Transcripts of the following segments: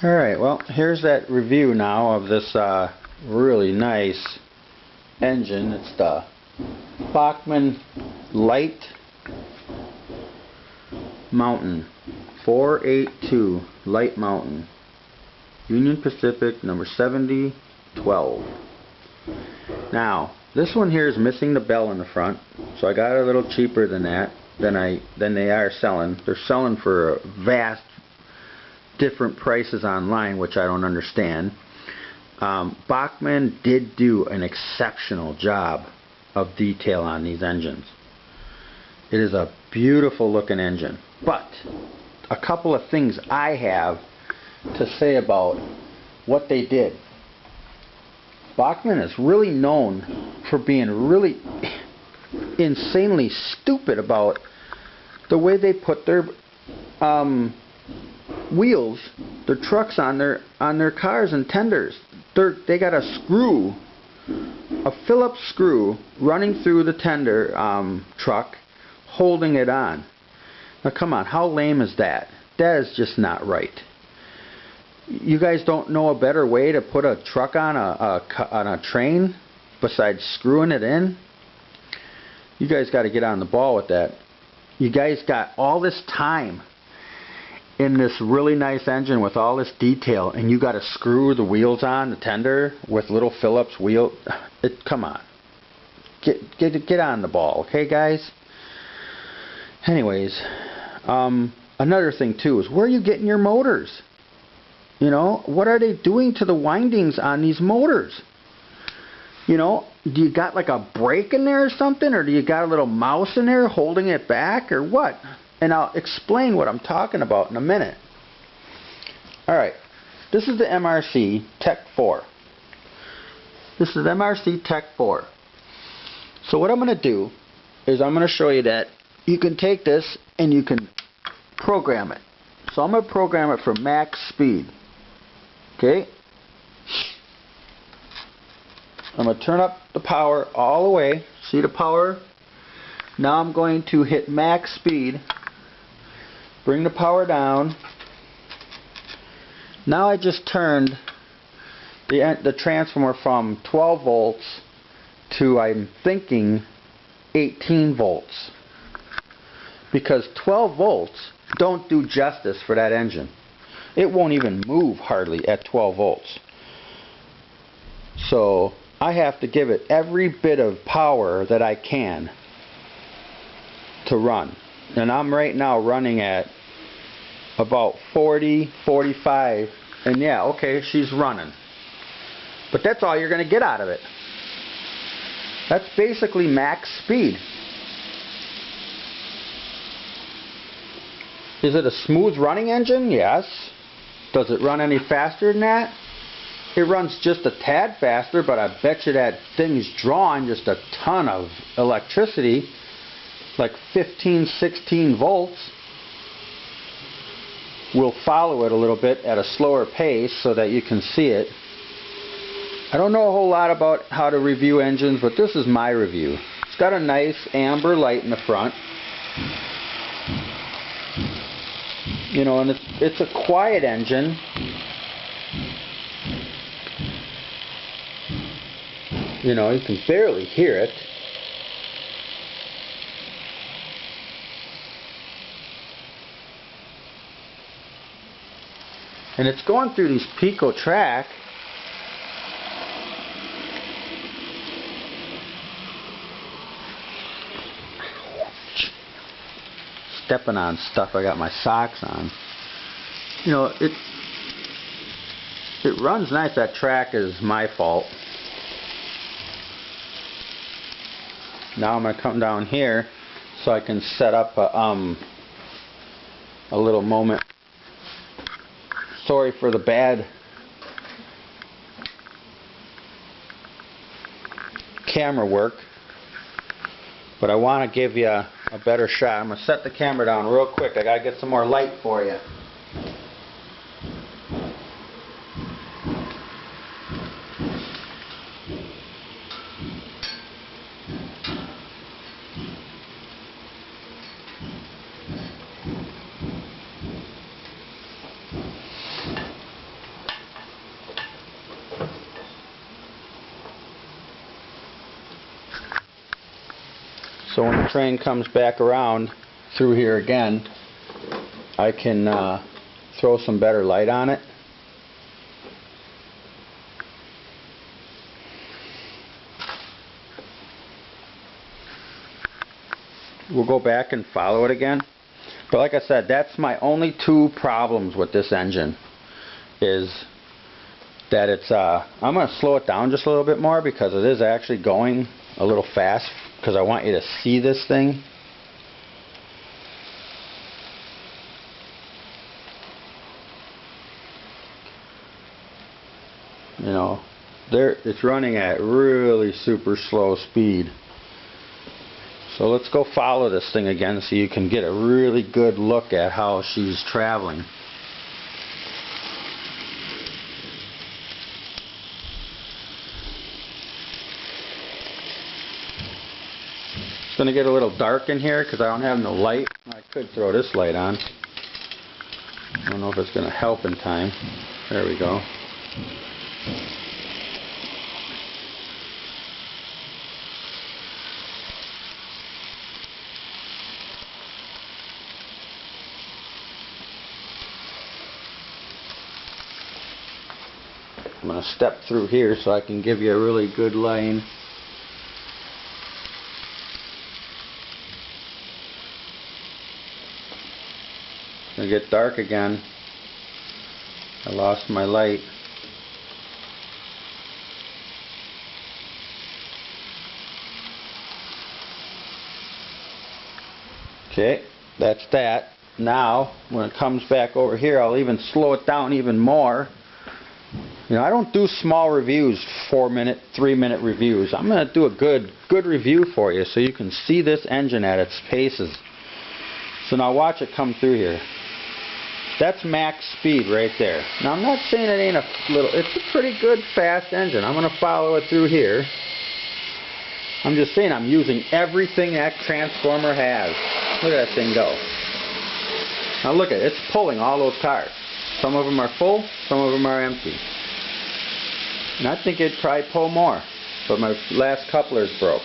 Alright, well, here's that review now of this really nice engine. It's the Bachmann Light Mountain 482 Light Mountain, Union Pacific, number 7012. Now, this one here is missing the bell in the front, so I got it a little cheaper than that, than they are selling. They're selling for vast different prices online, which I don't understand. Bachmann did do an exceptional job of detail on these engines. It is a beautiful looking engine, but a couple of things I have to say about what they did. Bachmann is really known for being really insanely stupid about the way they put their wheels, their trucks on their cars and tenders. They got a screw, a Phillips screw running through the tender truck, holding it on. Now come on, how lame is that? That is just not right. You guys don't know a better way to put a truck on a train besides screwing it in? You guys got to get on the ball with that. You guys got all this time in this really nice engine with all this detail, and you got to screw the wheels on the tender with little Phillips wheel. Come on, get on the ball, okay, guys? Anyways, another thing too is, where are you getting your motors? You know, what are they doing to the windings on these motors? You know, do you got like a brake in there or something, or do you got a little mouse in there holding it back, or what? And I'll explain what I'm talking about in a minute. Alright, this is the MRC Tech 4. This is MRC Tech 4. So what I'm going to do is I'm going to show you that you can take this and you can program it. So I'm going to program it for max speed. Okay? I'm going to turn up the power all the way. See the power? Now I'm going to hit max speed. Bring the power down. Now I just turned the transformer from 12 volts to, I'm thinking, 18 volts. Because 12 volts don't do justice for that engine. It won't even move hardly at 12 volts. So I have to give it every bit of power that I can to run. And I'm right now running at about 40, 45, and yeah, okay, she's running. But that's all you're going to get out of it. That's basically max speed. Is it a smooth running engine? Yes. Does it run any faster than that? It runs just a tad faster, but I bet you that thing's drawing just a ton of electricity, like 15, 16 volts. We'll follow it a little bit at a slower pace so that you can see it. I don't know a whole lot about how to review engines, but this is my review. It's got a nice amber light in the front. You know, and it's a quiet engine. You know, you can barely hear it. And it's going through these Pico track. Stepping on stuff. I got my socks on. You know, it runs nice. That track is my fault. Now I'm going to come down here so I can set up a little moment. Sorry for the bad camera work, but I want to give you a better shot. I'm going to set the camera down real quick. I got to get some more light for you. So when the train comes back around through here again, I can throw some better light on it. We'll go back and follow it again. But like I said, that's my only two problems with this engine, is that it's I'm going to slow it down just a little bit more because it is actually going a little fast, because I want you to see this thing. You know, it's running at really super slow speed. So let's go follow this thing again so you can get a really good look at how she's traveling. It's going to get a little dark in here because I don't have no light. I could throw this light on. I don't know if it's going to help in time. There we go. I'm going to step through here so I can give you a really good line. It's going to get dark again. I lost my light. Okay, that's that. Now, when it comes back over here, I'll even slow it down even more. You know, I don't do small reviews, 4-minute, 3-minute reviews. I'm going to do a good review for you so you can see this engine at its paces. So now watch it come through here. That's max speed right there. Now I'm not saying it ain't it's a pretty good fast engine. I'm going to follow it through here. I'm just saying I'm using everything that transformer has. Look at that thing go. Now look at it. It's pulling all those cars. Some of them are full, some of them are empty. And I think it'd probably pull more, but my last coupler's broke.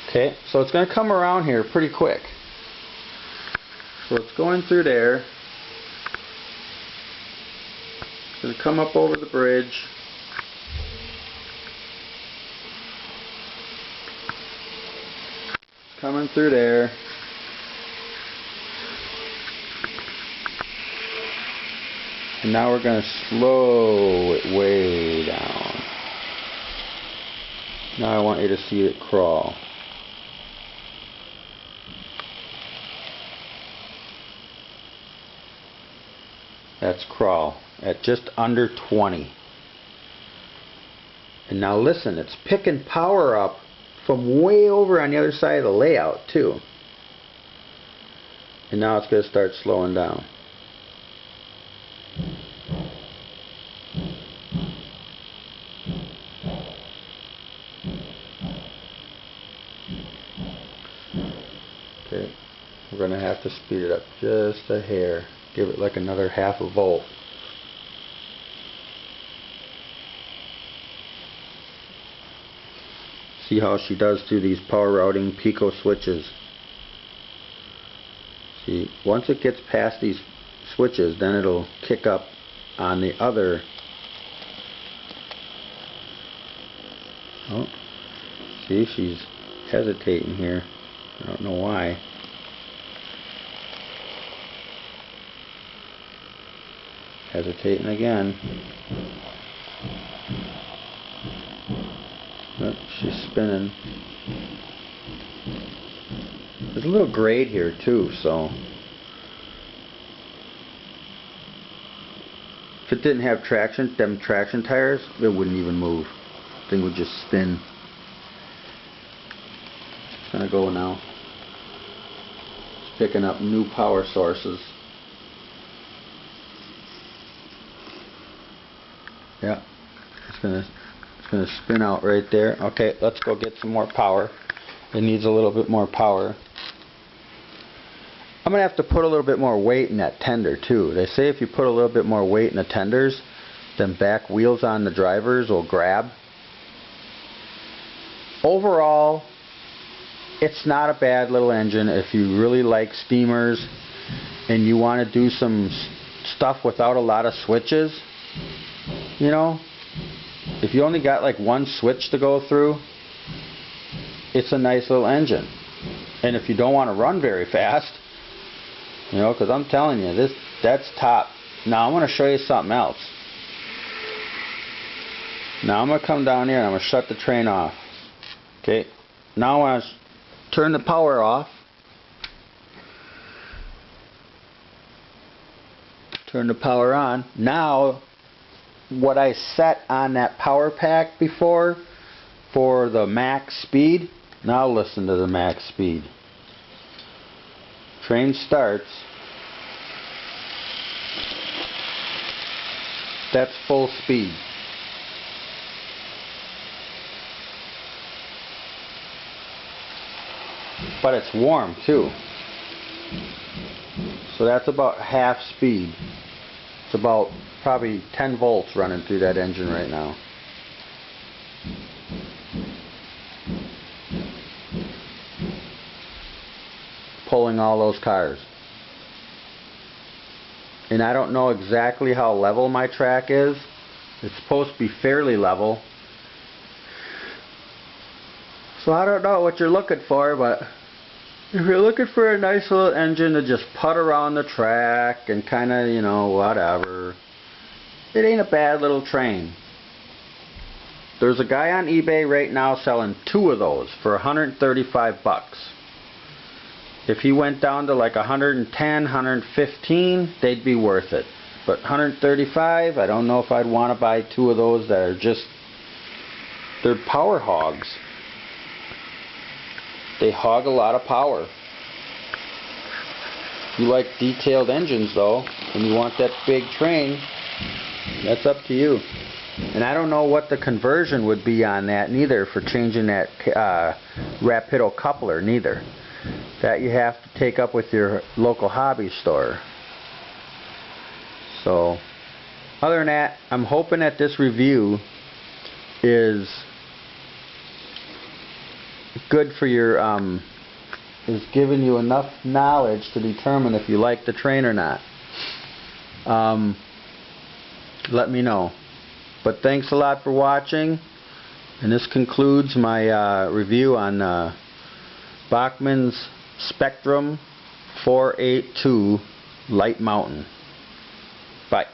Okay, so it's going to come around here pretty quick. So it's going through there. It's going to come up over the bridge. Coming through there. And now we're going to slow it way down. Now I want you to see it crawl. That's crawl at just under 20. And now listen, it's picking power up from way over on the other side of the layout too. And now it's going to start slowing down. Okay, we're going to have to speed it up just a hair. Give it like another half a volt. See how she does through these power routing pico switches. See, once it gets past these switches, then it'll kick up on the other. Oh, see, she's hesitating here. I don't know why. Hesitating again. Oh, she's spinning. There's a little grade here too, so if it didn't have traction, them traction tires, it wouldn't even move. The thing would just spin. It's gonna go now. It's picking up new power sources. Yeah, it's gonna spin out right there. Okay, let's go get some more power. It needs a little bit more power. I'm gonna have to put a little bit more weight in that tender too. They say if you put a little bit more weight in the tenders, then back wheels on the drivers will grab. Overall, it's not a bad little engine if you really like steamers and you want to do some stuff without a lot of switches. You know, if you only got like one switch to go through, it's a nice little engine. And if you don't want to run very fast, you know, because I'm telling you, that's top. Now I'm going to show you something else. Now I'm going to come down here and I'm going to shut the train off. Okay, now I want to turn the power off. Turn the power on. Now what I set on that power pack before for the max speed, now listen to the max speed. Train starts. That's full speed. But it's warm too. So that's about half speed. It's about probably 10 volts running through that engine right now. Pulling all those cars. And I don't know exactly how level my track is. It's supposed to be fairly level. So I don't know what you're looking for, but if you're looking for a nice little engine to just putt around the track and kind of, you know, whatever, it ain't a bad little train. There's a guy on eBay right now selling 2 of those for $135. If he went down to like 110, 115, they'd be worth it. But 135, I don't know if I'd want to buy 2 of those that are just, they're power hogs. They hog a lot of power. If you like detailed engines though, and you want that big train, that's up to you. And I don't know what the conversion would be on that neither for changing that Rapido coupler neither. That you have to take up with your local hobby store. So, other than that, I'm hoping that this review is good for your, is giving you enough knowledge to determine if you like the train or not. Let me know. But thanks a lot for watching, and this concludes my review on Bachmann's Spectrum 482 Light Mountain. Bye.